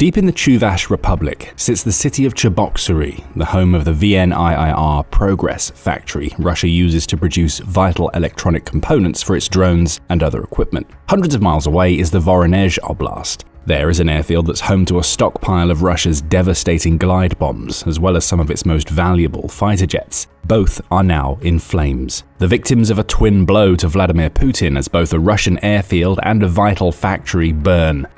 Deep in the Chuvash Republic sits the city of Cheboksary, the home of the VNIIR Progress factory Russia uses to produce vital electronic components for its drones and other equipment. Hundreds of miles away is the Voronezh Oblast. There is an airfield that's home to a stockpile of Russia's devastating glide bombs, as well as some of its most valuable fighter jets. Both are now in flames. The victims of a twin blow to Vladimir Putin, as both a Russian airfield and a vital factory burn.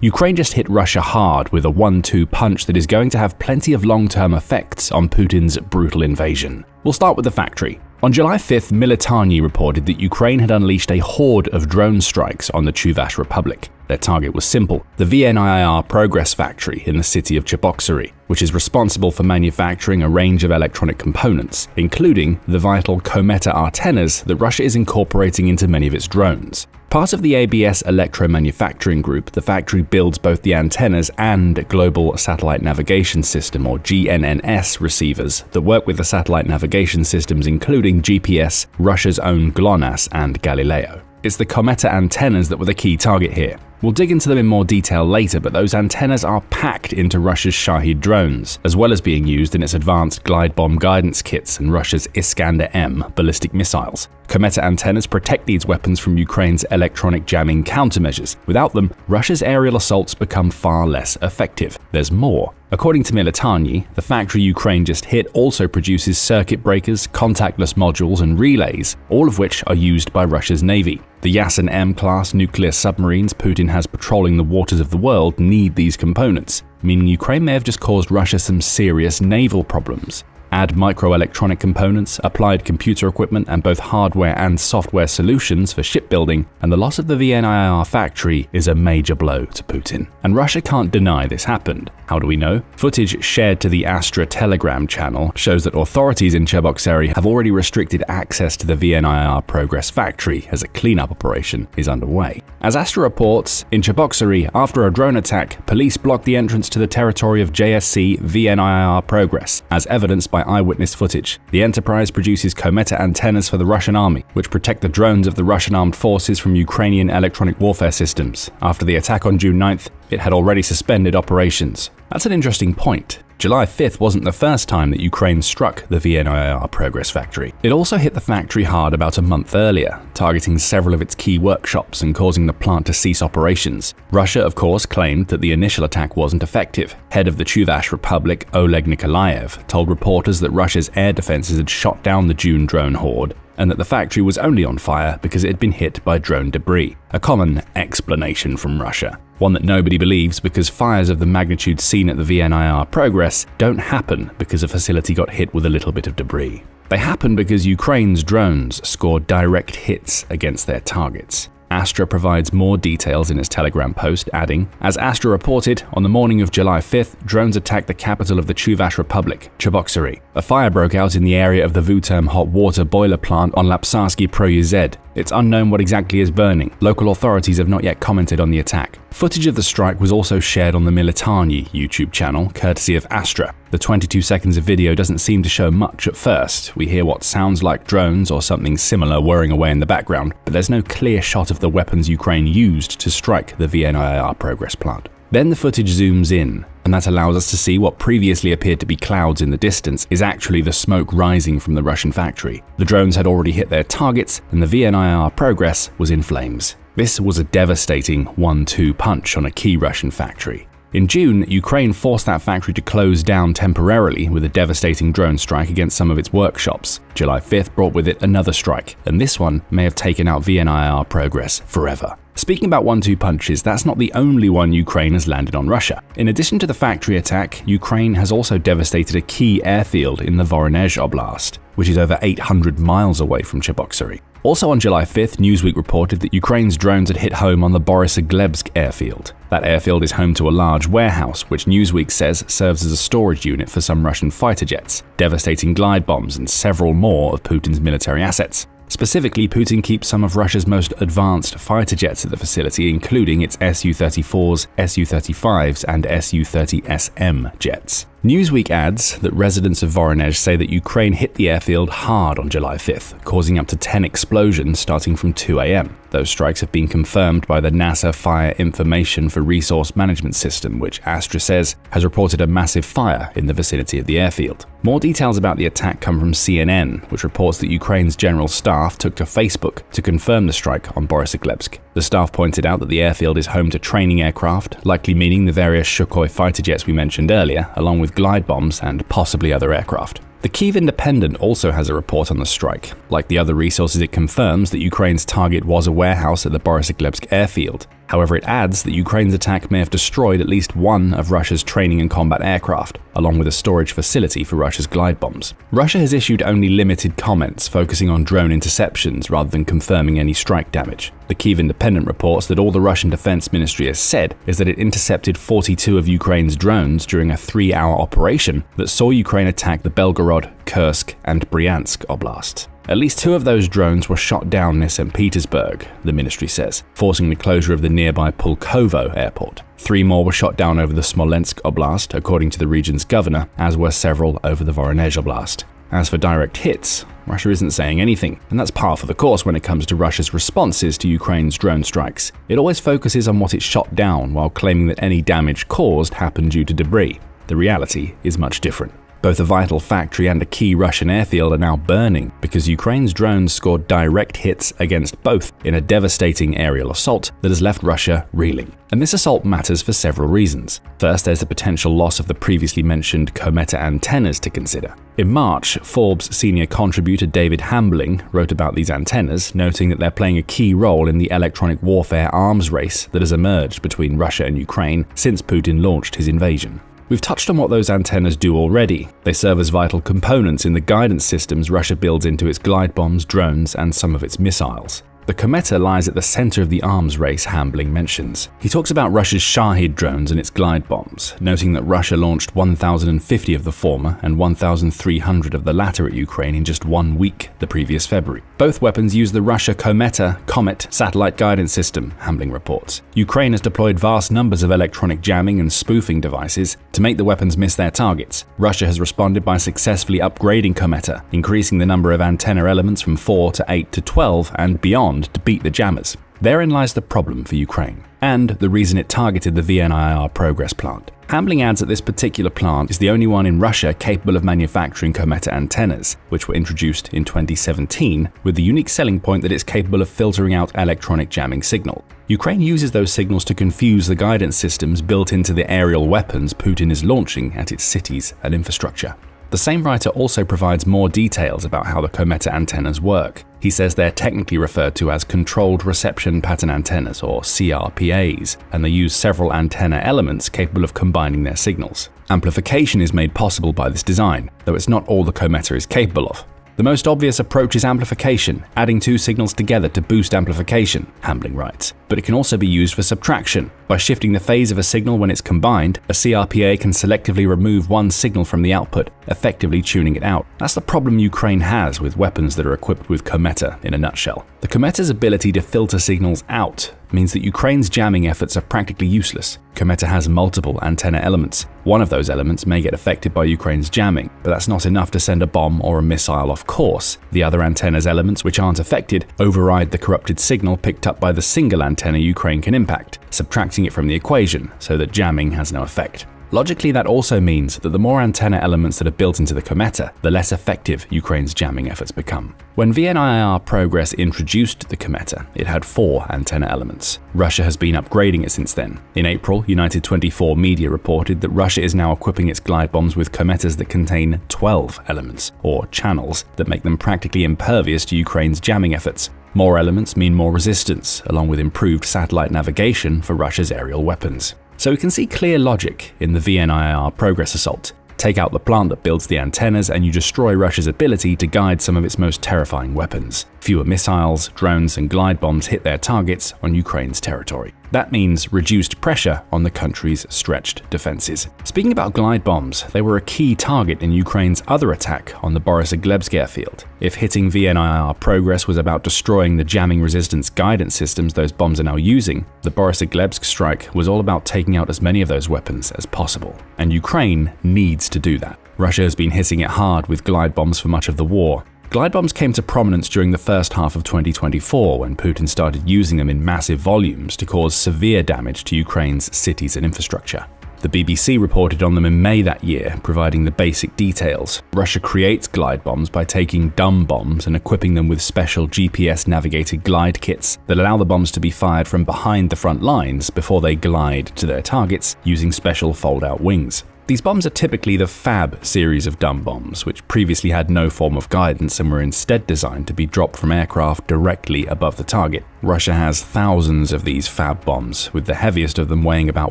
Ukraine just hit Russia hard with a 1-2 punch that is going to have plenty of long-term effects on Putin's brutal invasion. We'll start with the factory. On July 5th, Military reported that Ukraine had unleashed a horde of drone strikes on the Chuvash Republic. Their target was simple: the VNIIR Progress factory in the city of Cheboksary, which is responsible for manufacturing a range of electronic components, including the vital Kometa antennas that Russia is incorporating into many of its drones. Part of the ABS Electro Manufacturing Group, the factory builds both the antennas and Global Satellite Navigation System, or GNNS, receivers that work with the satellite navigation systems including GPS, Russia's own GLONASS, and Galileo. It's the Kometa antennas that were the key target here. We'll dig into them in more detail later, but those antennas are packed into Russia's Shahid drones, as well as being used in its advanced glide bomb guidance kits and Russia's Iskander-M ballistic missiles. Kometa antennas protect these weapons from Ukraine's electronic jamming countermeasures. Without them, Russia's aerial assaults become far less effective. There's more. According to Military, the factory Ukraine just hit also produces circuit breakers, contactless modules, and relays, all of which are used by Russia's Navy. The Yasin M-class nuclear submarines Putin has patrolling the waters of the world need these components, meaning Ukraine may have just caused Russia some serious naval problems. Add microelectronic components, applied computer equipment, and both hardware and software solutions for shipbuilding, and the loss of the VNIIR factory is a major blow to Putin. And Russia can't deny this happened. How do we know? Footage shared to the Astra Telegram channel shows that authorities in Cheboksary have already restricted access to the VNIIR Progress factory as a cleanup operation is underway. As Astra reports, in Cheboksary, after a drone attack, police blocked the entrance to the territory of JSC VNIIR Progress, as evidenced by eyewitness footage. The enterprise produces Kometa antennas for the Russian army, which protect the drones of the Russian armed forces from Ukrainian electronic warfare systems. After the attack on June 9th, it had already suspended operations. That's an interesting point. July 5th wasn't the first time that Ukraine struck the VNIIR Progress factory. It also hit the factory hard about a month earlier, targeting several of its key workshops and causing the plant to cease operations. Russia, of course, claimed that the initial attack wasn't effective. Head of the Chuvash Republic, Oleg Nikolaev, told reporters that Russia's air defenses had shot down the June drone horde, and that the factory was only on fire because it had been hit by drone debris. A common explanation from Russia. One that nobody believes, because fires of the magnitude seen at the VNIIR Progress don't happen because a facility got hit with a little bit of debris. They happen because Ukraine's drones scored direct hits against their targets. Astra provides more details in its Telegram post, adding, as Astra reported, on the morning of July 5th, drones attacked the capital of the Chuvash Republic, Cheboksary. A fire broke out in the area of the Vuterm hot water boiler plant on Lapsarsky Proyezd. It's unknown what exactly is burning. Local authorities have not yet commented on the attack. Footage of the strike was also shared on the Military YouTube channel, courtesy of Astra. The 22 seconds of video doesn't seem to show much at first. We hear what sounds like drones or something similar whirring away in the background, but there's no clear shot of the weapons Ukraine used to strike the VNIIR Progress plant. Then the footage zooms in, and that allows us to see what previously appeared to be clouds in the distance is actually the smoke rising from the Russian factory. The drones had already hit their targets, and the VNIIR Progress was in flames. This was a devastating 1-2 punch on a key Russian factory. In June, Ukraine forced that factory to close down temporarily with a devastating drone strike against some of its workshops. July 5th brought with it another strike, and this one may have taken out VNIIR Progress forever. Speaking about 1-2 punches, that's not the only one Ukraine has landed on Russia. In addition to the factory attack, Ukraine has also devastated a key airfield in the Voronezh Oblast, which is over 800 miles away from Cheboksary. Also on July 5th, Newsweek reported that Ukraine's drones had hit home on the Borysoglebsk airfield. That airfield is home to a large warehouse, which Newsweek says serves as a storage unit for some Russian fighter jets, devastating glide bombs, and several more of Putin's military assets. Specifically, Putin keeps some of Russia's most advanced fighter jets at the facility, including its Su-34s, Su-35s, and Su-30SM jets. Newsweek adds that residents of Voronezh say that Ukraine hit the airfield hard on July 5th, causing up to 10 explosions starting from 2 a.m. Those strikes have been confirmed by the NASA Fire Information for Resource Management System, which Astra says has reported a massive fire in the vicinity of the airfield. More details about the attack come from CNN, which reports that Ukraine's general staff took to Facebook to confirm the strike on Borysaglebsk. The staff pointed out that the airfield is home to training aircraft, likely meaning the various Sukhoi fighter jets we mentioned earlier, along with glide bombs and possibly other aircraft. The Kyiv Independent also has a report on the strike. Like the other resources, it confirms that Ukraine's target was a warehouse at the Borysaglebsk airfield. However, it adds that Ukraine's attack may have destroyed at least one of Russia's training and combat aircraft, along with a storage facility for Russia's glide bombs. Russia has issued only limited comments, focusing on drone interceptions rather than confirming any strike damage. The Kyiv Independent reports that all the Russian Defense Ministry has said is that it intercepted 42 of Ukraine's drones during a 3-hour operation that saw Ukraine attack the Belgorod, Kursk, and Bryansk oblasts. At least 2 of those drones were shot down near St. Petersburg, the ministry says, forcing the closure of the nearby Pulkovo airport. 3 more were shot down over the Smolensk Oblast, according to the region's governor, as were several over the Voronezh Oblast. As for direct hits, Russia isn't saying anything, and that's par for the course when it comes to Russia's responses to Ukraine's drone strikes. It always focuses on what it shot down while claiming that any damage caused happened due to debris. The reality is much different. Both a vital factory and a key Russian airfield are now burning because Ukraine's drones scored direct hits against both in a devastating aerial assault that has left Russia reeling. And this assault matters for several reasons. First, there's the potential loss of the previously mentioned Kometa antennas to consider. In March, Forbes senior contributor David Hambling wrote about these antennas, noting that they're playing a key role in the electronic warfare arms race that has emerged between Russia and Ukraine since Putin launched his invasion. We've touched on what those antennas do already. They serve as vital components in the guidance systems Russia builds into its glide bombs, drones, and some of its missiles. The Kometa lies at the center of the arms race Hambling mentions. He talks about Russia's Shahid drones and its glide bombs, noting that Russia launched 1,050 of the former and 1,300 of the latter at Ukraine in just 1 week the previous February. Both weapons use the Russia Comet satellite guidance system, Hambling reports. Ukraine has deployed vast numbers of electronic jamming and spoofing devices to make the weapons miss their targets. Russia has responded by successfully upgrading Kometa, increasing the number of antenna elements from 4 to 8 to 12 and beyond to beat the jammers. Therein lies the problem for Ukraine, and the reason it targeted the VNIR Progress plant. Hambling adds that this particular plant is the only one in Russia capable of manufacturing Kometa antennas, which were introduced in 2017, with the unique selling point that it's capable of filtering out electronic jamming signal. Ukraine uses those signals to confuse the guidance systems built into the aerial weapons Putin is launching at its cities and infrastructure. The same writer also provides more details about how the Kometa antennas work. He says they're technically referred to as Controlled Reception Pattern Antennas, or CRPAs, and they use several antenna elements capable of combining their signals. Amplification is made possible by this design, though it's not all the Kometa is capable of. The most obvious approach is amplification, adding 2 signals together to boost amplification, Hambling writes. But it can also be used for subtraction. By shifting the phase of a signal when it's combined, a CRPA can selectively remove one signal from the output, effectively tuning it out. That's the problem Ukraine has with weapons that are equipped with Kometa in a nutshell. The Kometa's ability to filter signals out means that Ukraine's jamming efforts are practically useless. Kometa has multiple antenna elements. One of those elements may get affected by Ukraine's jamming, but that's not enough to send a bomb or a missile off course. The other antenna's elements, which aren't affected, override the corrupted signal picked up by the single antenna Ukraine can impact, subtracting it from the equation so that jamming has no effect. Logically, that also means that the more antenna elements that are built into the Kometa, the less effective Ukraine's jamming efforts become. When VNIR Progress introduced the Kometa, it had 4 antenna elements. Russia has been upgrading it since then. In April, United 24 media reported that Russia is now equipping its glide bombs with Kometas that contain 12 elements, or channels, that make them practically impervious to Ukraine's jamming efforts. More elements mean more resistance, along with improved satellite navigation for Russia's aerial weapons. So we can see clear logic in the VNIR Progress assault. Take out the plant that builds the antennas and you destroy Russia's ability to guide some of its most terrifying weapons. Fewer missiles, drones, and glide bombs hit their targets on Ukraine's territory. That means reduced pressure on the country's stretched defenses. Speaking about glide bombs, they were a key target in Ukraine's other attack on the Borysaglebsk airfield. If hitting VNIR Progress was about destroying the jamming resistance guidance systems those bombs are now using, the Borysaglebsk strike was all about taking out as many of those weapons as possible. And Ukraine needs to do that. Russia has been hitting it hard with glide bombs for much of the war. Glide bombs came to prominence during the first half of 2024 when Putin started using them in massive volumes to cause severe damage to Ukraine's cities and infrastructure. The BBC reported on them in May that year, providing the basic details. Russia creates glide bombs by taking dumb bombs and equipping them with special GPS-navigated glide kits that allow the bombs to be fired from behind the front lines before they glide to their targets using special fold-out wings. These bombs are typically the FAB series of dumb bombs, which previously had no form of guidance and were instead designed to be dropped from aircraft directly above the target. Russia has thousands of these FAB bombs, with the heaviest of them weighing about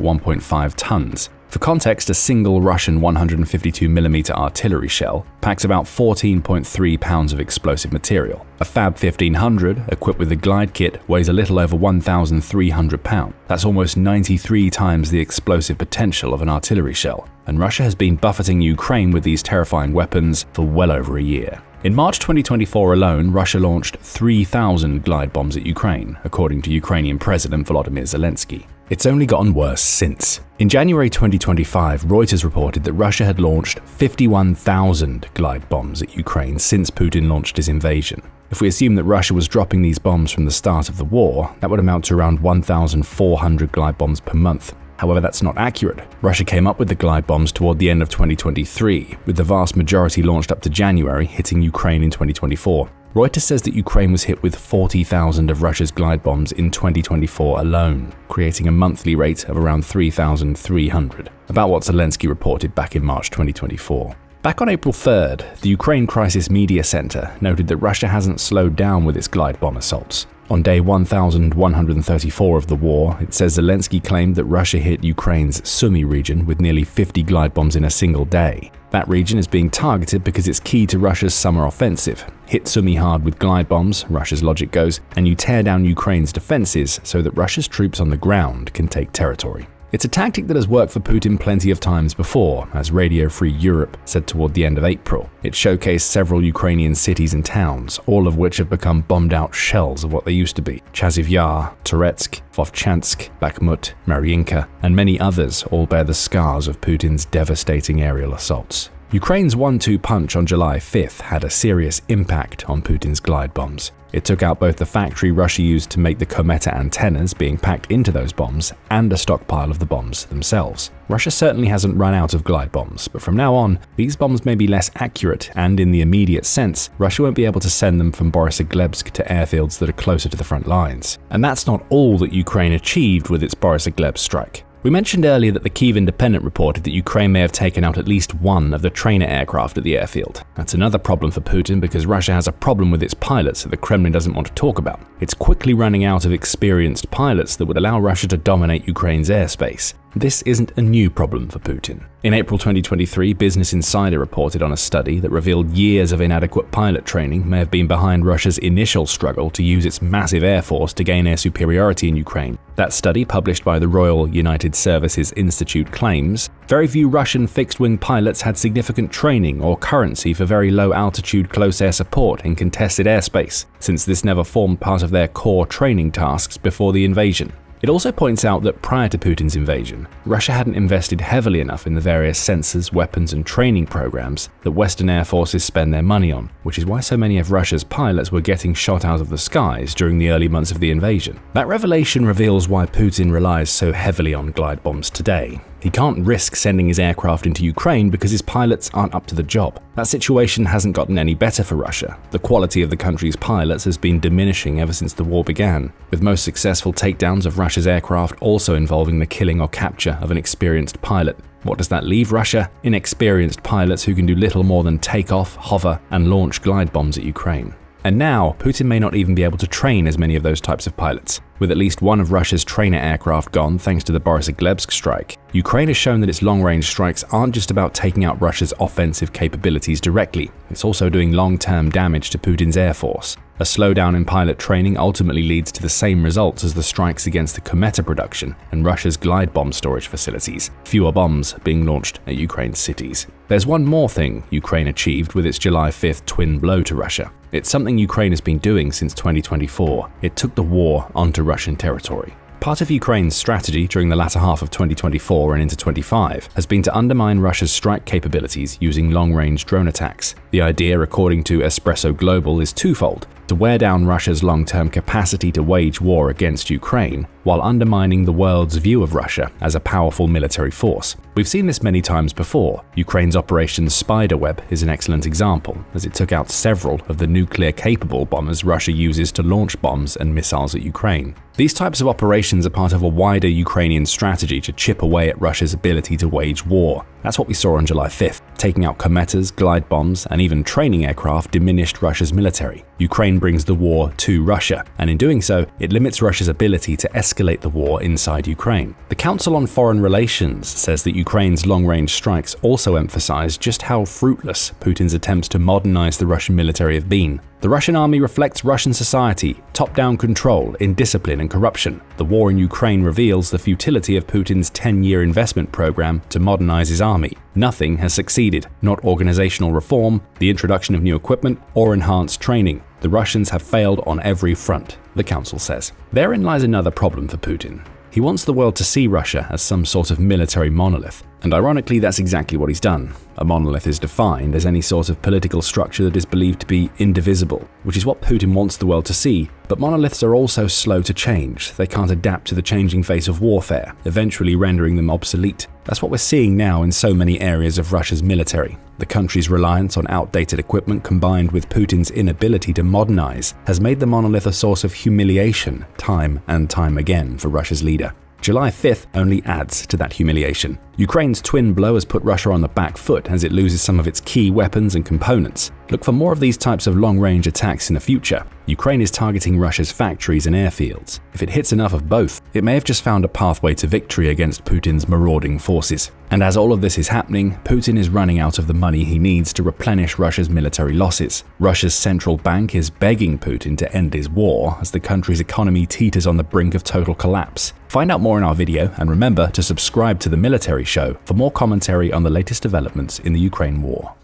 1.5 tons. For context, a single Russian 152mm artillery shell packs about 14.3 pounds of explosive material. A FAB 1500, equipped with a glide kit, weighs a little over 1,300 pounds. That's almost 93 times the explosive potential of an artillery shell. And Russia has been buffeting Ukraine with these terrifying weapons for well over a year. In March 2024 alone, Russia launched 3,000 glide bombs at Ukraine, according to Ukrainian President Volodymyr Zelensky. It's only gotten worse since. In January 2025, Reuters reported that Russia had launched 51,000 glide bombs at Ukraine since Putin launched his invasion. If we assume that Russia was dropping these bombs from the start of the war, that would amount to around 1,400 glide bombs per month. However, that's not accurate. Russia came up with the glide bombs toward the end of 2023, with the vast majority launched up to January, hitting Ukraine in 2024. Reuters says that Ukraine was hit with 40,000 of Russia's glide bombs in 2024 alone, creating a monthly rate of around 3,300, about what Zelensky reported back in March 2024. Back on April 3rd, the Ukraine Crisis Media Center noted that Russia hasn't slowed down with its glide bomb assaults. On day 1,134 of the war, it says Zelensky claimed that Russia hit Ukraine's Sumy region with nearly 50 glide bombs in a single day. That region is being targeted because it's key to Russia's summer offensive. Hit Sumy hard with glide bombs, Russia's logic goes, and you tear down Ukraine's defenses so that Russia's troops on the ground can take territory. It's a tactic that has worked for Putin plenty of times before, as Radio Free Europe said toward the end of April. It showcased several Ukrainian cities and towns, all of which have become bombed-out shells of what they used to be. Chasiv Yar, Toretsk, Vovchansk, Bakhmut, Mariinka, and many others all bear the scars of Putin's devastating aerial assaults. Ukraine's 1-2 punch on July 5th had a serious impact on Putin's glide bombs. It took out both the factory Russia used to make the Kometa antennas being packed into those bombs and a stockpile of the bombs themselves. Russia certainly hasn't run out of glide bombs, but from now on, these bombs may be less accurate, and in the immediate sense, Russia won't be able to send them from Borysaglebsk to airfields that are closer to the front lines. And that's not all that Ukraine achieved with its Borysaglebsk strike. We mentioned earlier that the Kyiv Independent reported that Ukraine may have taken out at least one of the trainer aircraft at the airfield. That's another problem for Putin because Russia has a problem with its pilots that the Kremlin doesn't want to talk about. It's quickly running out of experienced pilots that would allow Russia to dominate Ukraine's airspace. This isn't a new problem for Putin. In April 2023, Business Insider reported on a study that revealed years of inadequate pilot training may have been behind Russia's initial struggle to use its massive air force to gain air superiority in Ukraine. That study, published by the Royal United Services Institute, claims very few Russian fixed-wing pilots had significant training or currency for very low-altitude close air support in contested airspace, since this never formed part of their core training tasks before the invasion. It also points out that prior to Putin's invasion, Russia hadn't invested heavily enough in the various sensors, weapons, and training programs that Western air forces spend their money on, which is why so many of Russia's pilots were getting shot out of the skies during the early months of the invasion. That revelation reveals why Putin relies so heavily on glide bombs today. He can't risk sending his aircraft into Ukraine because his pilots aren't up to the job. That situation hasn't gotten any better for Russia. The quality of the country's pilots has been diminishing ever since the war began, with most successful takedowns of Russia's aircraft also involving the killing or capture of an experienced pilot. What does that leave Russia? Inexperienced pilots who can do little more than take off, hover, and launch glide bombs at Ukraine. And now, Putin may not even be able to train as many of those types of pilots. With at least one of Russia's trainer aircraft gone thanks to the Borysaglebsk strike, Ukraine has shown that its long-range strikes aren't just about taking out Russia's offensive capabilities directly, it's also doing long-term damage to Putin's air force. A slowdown in pilot training ultimately leads to the same results as the strikes against the Kometa production and Russia's glide bomb storage facilities, fewer bombs being launched at Ukraine's cities. There's one more thing Ukraine achieved with its July 5th twin blow to Russia. It's something Ukraine has been doing since 2024. It took the war onto Russian territory. Part of Ukraine's strategy during the latter half of 2024 and into 25 has been to undermine Russia's strike capabilities using long-range drone attacks. The idea, according to Espresso Global, is twofold: to wear down Russia's long-term capacity to wage war against Ukraine, while undermining the world's view of Russia as a powerful military force. We've seen this many times before. Ukraine's Operation Spiderweb is an excellent example, as it took out several of the nuclear-capable bombers Russia uses to launch bombs and missiles at Ukraine. These types of operations are part of a wider Ukrainian strategy to chip away at Russia's ability to wage war. That's what we saw on July 5th. Taking out cometas, glide bombs, and even training aircraft diminished Russia's military. Ukraine brings the war to Russia, and in doing so, it limits Russia's ability to escalate the war inside Ukraine. The Council on Foreign Relations says that Ukraine's long-range strikes also emphasize just how fruitless Putin's attempts to modernize the Russian military have been. The Russian army reflects Russian society, top-down control, indiscipline and corruption. The war in Ukraine reveals the futility of Putin's 10-year investment program to modernize his army. Nothing has succeeded, not organizational reform, the introduction of new equipment, or enhanced training. The Russians have failed on every front, the council says. Therein lies another problem for Putin. He wants the world to see Russia as some sort of military monolith. And ironically, that's exactly what he's done. A monolith is defined as any sort of political structure that is believed to be indivisible, which is what Putin wants the world to see. But monoliths are also slow to change. They can't adapt to the changing face of warfare, eventually rendering them obsolete. That's what we're seeing now in so many areas of Russia's military. The country's reliance on outdated equipment combined with Putin's inability to modernize has made the monolith a source of humiliation time and time again for Russia's leader. July 5th only adds to that humiliation. Ukraine's twin blow has put Russia on the back foot as it loses some of its key weapons and components. Look for more of these types of long-range attacks in the future. Ukraine is targeting Russia's factories and airfields. If it hits enough of both, it may have just found a pathway to victory against Putin's marauding forces. And as all of this is happening, Putin is running out of the money he needs to replenish Russia's military losses. Russia's central bank is begging Putin to end his war as the country's economy teeters on the brink of total collapse. Find out more in our video, and remember to subscribe to the Military Show for more commentary on the latest developments in the Ukraine war.